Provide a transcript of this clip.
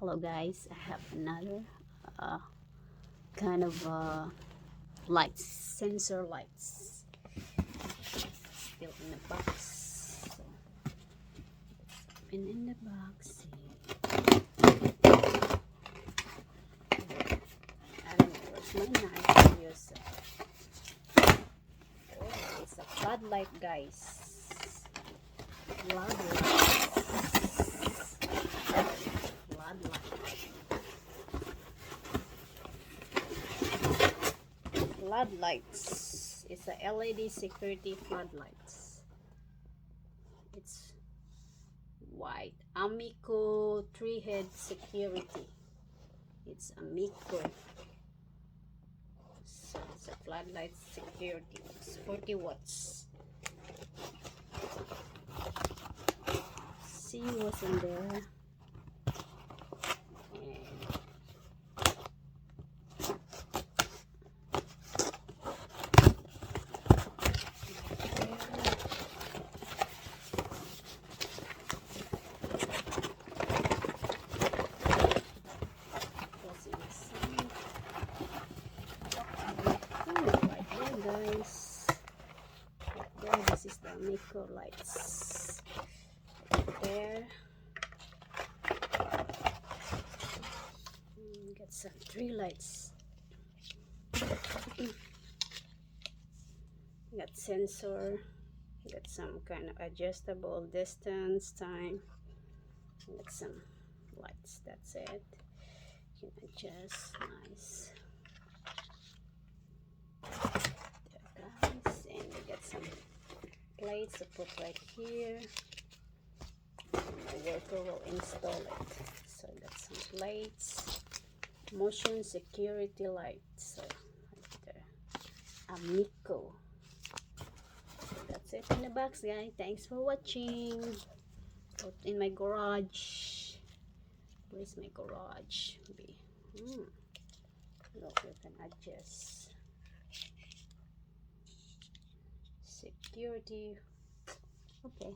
Hello guys, I have another kind of lights, sensor lights, still in the box. So let's open in the box. I don't know where's my knife to use. Oh, it's a floodlight, guys. Floodlights. It's a LED security floodlights. It's white. Amico 3-head security. It's Amico. So it's a floodlight security. It's 40 watts. See what's in there. Guys, there, this is the Amico lights. There, get some 3 lights. Got sensor, got some kind of adjustable distance, time. Got some lights. That's it. You can adjust. Nice. Some plates to put right here. My worker will install it. So got some plates. Motion Security Light. So right there. Amico. So that's it in the box, guys. Thanks for watching. Put in my garage. Where's my garage? Look, you can adjust. Security. Okay.